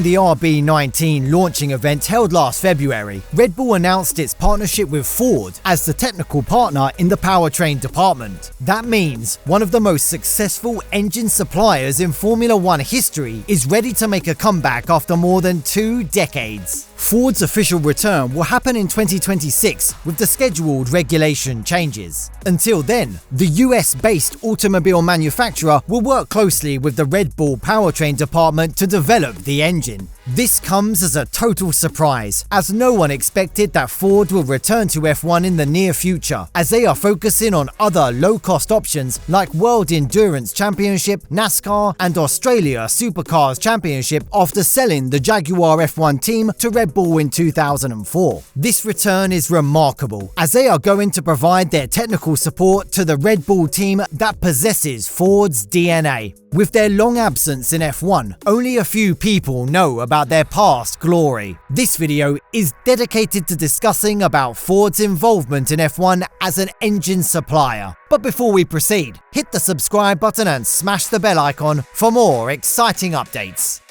the RB19 launching event held last February, Red Bull announced its partnership with Ford as the technical partner in the powertrain department. That means one of the most successful engine suppliers in Formula One history is ready to make a comeback after more than 2 decades. Ford's official return will happen in 2026 with the scheduled regulation changes. Until then, the US-based automobile manufacturer will work closely with the Red Bull powertrain department to develop the engine. This comes as a total surprise, as no one expected that Ford will return to F1 in the near future, as they are focusing on other low-cost options like World Endurance Championship, NASCAR, and Australia Supercars Championship after selling the Jaguar F1 team to Red Bull in 2004. This return is remarkable, as they are going to provide their technical support to the Red Bull team that possesses Ford's DNA. With their long absence in F1, only a few people know about their past glory. This video is dedicated to discussing about Ford's involvement in F1 as an engine supplier. But before we proceed, hit the subscribe button and smash the bell icon for more exciting updates.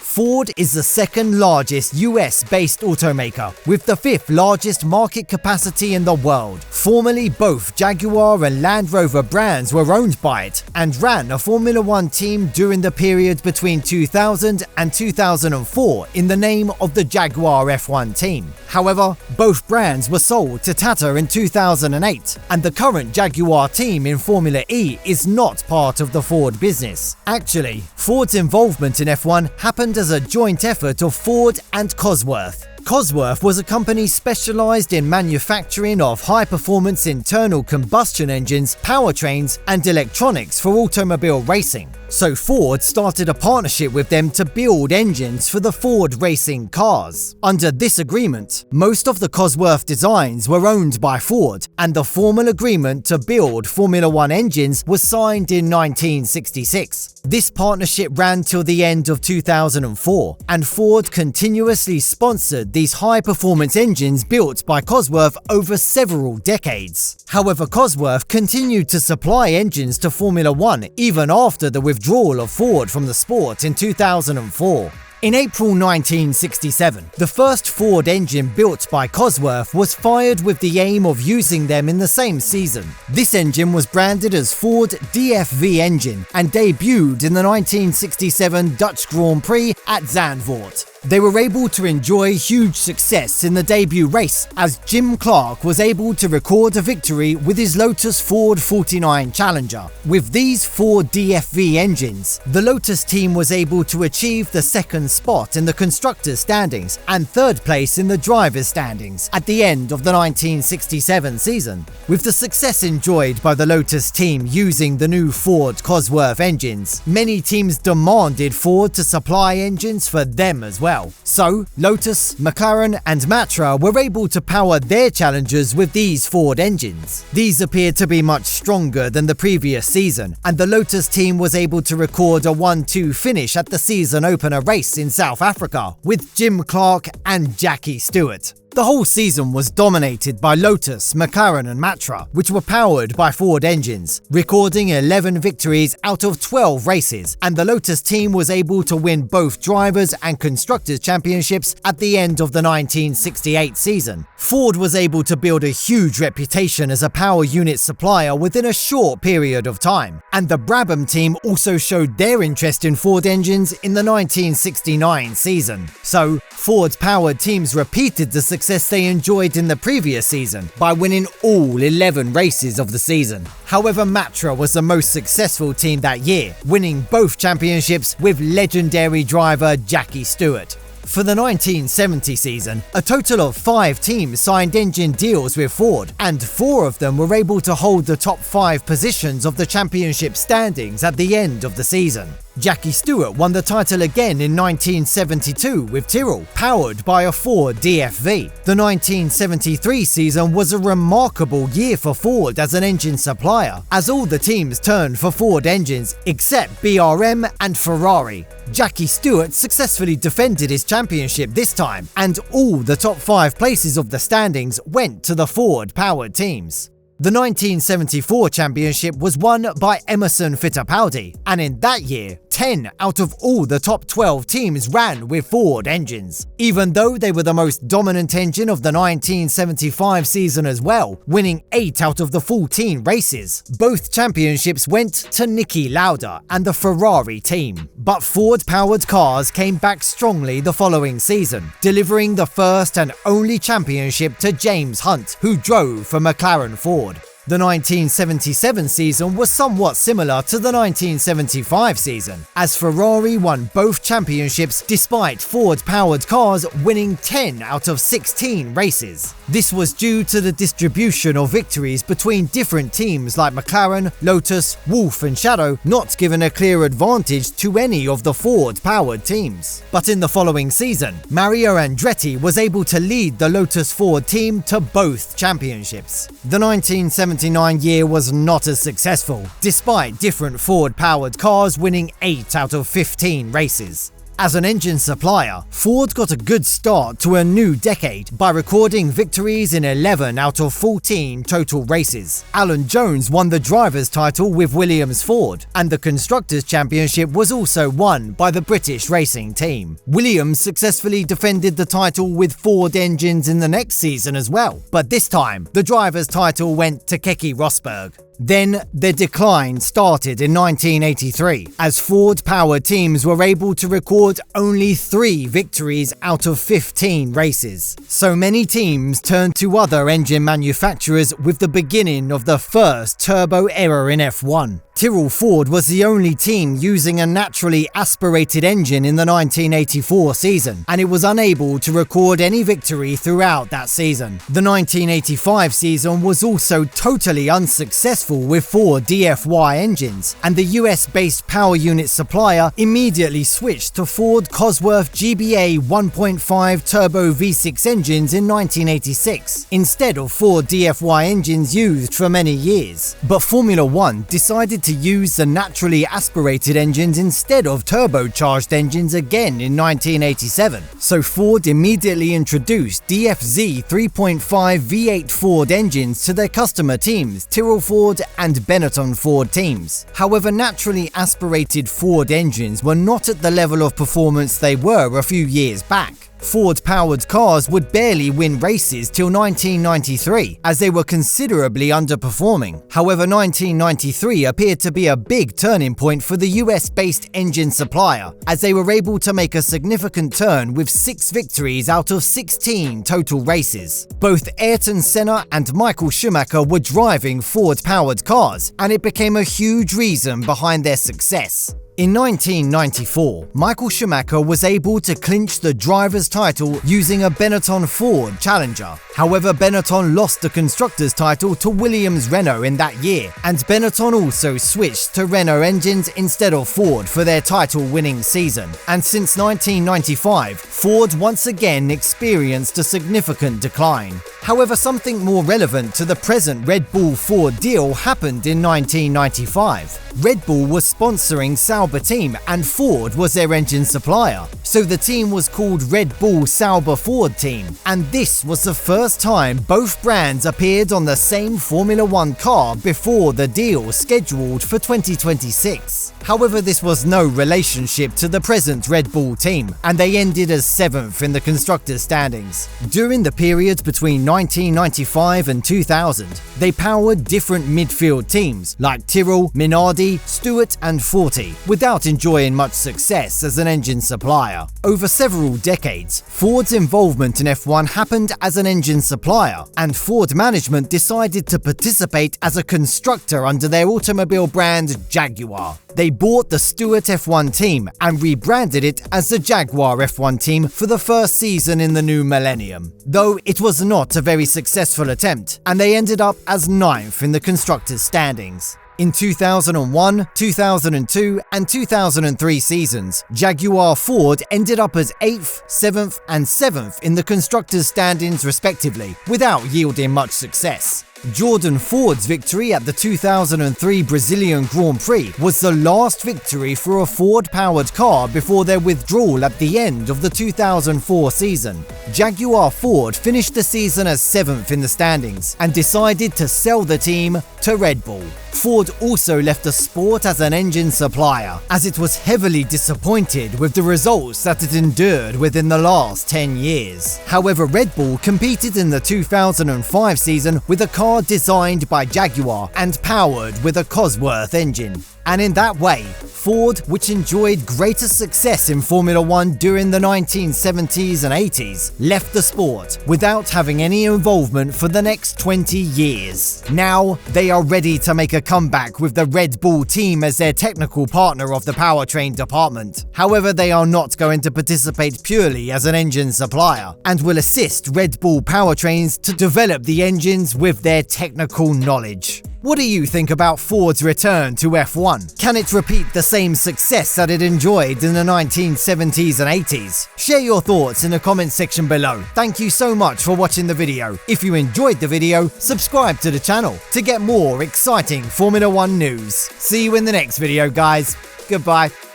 Ford is the second largest US-based automaker, with the 5th largest market capacity in the world. Formerly, both Jaguar and Land Rover brands were owned by it, and ran a Formula One team during the period between 2000 and 2004 in the name of the Jaguar F1 team. However, both brands were sold to Tata in 2008, and the current Jaguar team in Formula E is not part of the Ford business. Actually, Ford's involvement in F1 happened as a joint effort of Ford and Cosworth. Cosworth was a company specialized in manufacturing of high-performance internal combustion engines, powertrains, and electronics for automobile racing. So Ford started a partnership with them to build engines for the Ford racing cars. Under this agreement, most of the Cosworth designs were owned by Ford, and the formal agreement to build Formula One engines was signed in 1966. This partnership ran till the end of 2004, and Ford continuously sponsored these high-performance engines built by Cosworth over several decades. However, Cosworth continued to supply engines to Formula One even after the withdrawal of Ford from the sport in 2004. In April 1967, the first Ford engine built by Cosworth was fired with the aim of using them in the same season. This engine was branded as Ford DFV engine and debuted in the 1967 Dutch Grand Prix at Zandvoort. They were able to enjoy huge success in the debut race, as Jim Clark was able to record a victory with his Lotus Ford 49 Challenger. With these Ford DFV engines, the Lotus team was able to achieve the 2nd spot in the constructors' standings and 3rd place in the drivers' standings at the end of the 1967 season. With the success enjoyed by the Lotus team using the new Ford Cosworth engines, many teams demanded Ford to supply engines for them as well. So, Lotus, McLaren, and Matra were able to power their Challengers with these Ford engines. These appeared to be much stronger than the previous season, and the Lotus team was able to record a 1-2 finish at the season opener race in South Africa with Jim Clark and Jackie Stewart. The whole season was dominated by Lotus, McLaren and Matra, which were powered by Ford engines, recording 11 victories out of 12 races, and the Lotus team was able to win both drivers' and constructors' championships at the end of the 1968 season. Ford was able to build a huge reputation as a power unit supplier within a short period of time, and the Brabham team also showed their interest in Ford engines in the 1969 season. So, Ford's powered teams repeated the success they enjoyed in the previous season by winning all 11 races of the season. However, Matra was the most successful team that year, winning both championships with legendary driver Jackie Stewart. For the 1970 season, a total of 5 teams signed engine deals with Ford, and 4 of them were able to hold the top 5 positions of the championship standings at the end of the season. Jackie Stewart won the title again in 1972 with Tyrrell, powered by a Ford DFV. The 1973 season was a remarkable year for Ford as an engine supplier, as all the teams turned for Ford engines except BRM and Ferrari. Jackie Stewart successfully defended his championship this time, and all the top 5 places of the standings went to the Ford-powered teams. The 1974 championship was won by Emerson Fittipaldi, and in that year, 10 out of all the top 12 teams ran with Ford engines, even though they were the most dominant engine of the 1975 season as well, winning 8 out of the 14 races. Both championships went to Niki Lauda and the Ferrari team, but Ford-powered cars came back strongly the following season, delivering the first and only championship to James Hunt, who drove for McLaren Ford. The 1977 season was somewhat similar to the 1975 season, as Ferrari won both championships despite Ford-powered cars winning 10 out of 16 races. This was due to the distribution of victories between different teams like McLaren, Lotus, Wolf and Shadow not given a clear advantage to any of the Ford-powered teams. But in the following season, Mario Andretti was able to lead the Lotus Ford team to both championships. The 1979 year was not as successful, despite different Ford-powered cars winning 8 out of 15 races. As an engine supplier, Ford got a good start to a new decade by recording victories in 11 out of 14 total races. Alan Jones won the driver's title with Williams Ford, and the Constructors' Championship was also won by the British racing team. Williams successfully defended the title with Ford engines in the next season as well, but this time, the driver's title went to Keke Rosberg. Then, the decline started in 1983, as Ford-powered teams were able to record only 3 victories out of 15 races. So many teams turned to other engine manufacturers with the beginning of the first turbo era in F1. Tyrrell Ford was the only team using a naturally aspirated engine in the 1984 season, and it was unable to record any victory throughout that season. The 1985 season was also totally unsuccessful with 4 DFY engines, and the US-based power unit supplier immediately switched to Ford Cosworth GBA 1.5 turbo V6 engines in 1986, instead of 4 DFY engines used for many years. But Formula One decided to use the naturally aspirated engines instead of turbocharged engines again in 1987, so Ford immediately introduced DFZ 3.5 V8 Ford engines to their customer teams, Tyrrell Ford and Benetton Ford teams. However, naturally aspirated Ford engines were not at the level of performance they were a few years back. Ford-powered cars would barely win races till 1993, as they were considerably underperforming. However, 1993 appeared to be a big turning point for the US-based engine supplier, as they were able to make a significant turn with 6 victories out of 16 total races. Both Ayrton Senna and Michael Schumacher were driving Ford-powered cars, and it became a huge reason behind their success. In 1994, Michael Schumacher was able to clinch the driver's title using a Benetton Ford Challenger. However, Benetton lost the constructor's title to Williams Renault in that year, and Benetton also switched to Renault engines instead of Ford for their title-winning season. And since 1995, Ford once again experienced a significant decline. However, something more relevant to the present Red Bull-Ford deal happened in 1995. Red Bull was sponsoring Sauber team and Ford was their engine supplier, so the team was called Red Bull Sauber Ford team, and this was the first time both brands appeared on the same Formula One car before the deal scheduled for 2026. However, this was no relationship to the present Red Bull team, and they ended as 7th in the constructors' standings. During the period between 1995 and 2000, they powered different midfield teams like Tyrrell, Minardi, Stewart and Forti, without enjoying much success as an engine supplier. Over several decades, Ford's involvement in F1 happened as an engine supplier, and Ford management decided to participate as a constructor under their automobile brand Jaguar. They bought the Stewart F1 team and rebranded it as the Jaguar F1 team for the first season in the new millennium, though it was not a very successful attempt, and they ended up as 9th in the constructors' standings. In 2001, 2002 and 2003 seasons, Jaguar Ford ended up as 8th, 7th and 7th in the constructors' standings respectively, without yielding much success. Jordan Ford's victory at the 2003 Brazilian Grand Prix was the last victory for a Ford-powered car before their withdrawal at the end of the 2004 season. Jaguar Ford finished the season as 7th in the standings and decided to sell the team to Red Bull. Ford also left the sport as an engine supplier, as it was heavily disappointed with the results that it endured within the last 10 years. However, Red Bull competed in the 2005 season with a car designed by Jaguar and powered with a Cosworth engine. And in that way, Ford, which enjoyed greater success in Formula One during the 1970s and 80s, left the sport without having any involvement for the next 20 years. Now, they are ready to make a comeback with the Red Bull team as their technical partner of the powertrain department. However, they are not going to participate purely as an engine supplier, and will assist Red Bull powertrains to develop the engines with their technical knowledge. What do you think about Ford's return to F1? Can it repeat the same success that it enjoyed in the 1970s and 80s? Share your thoughts in the comment section below. Thank you so much for watching the video. If you enjoyed the video, subscribe to the channel to get more exciting Formula One news. See you in the next video, guys. Goodbye.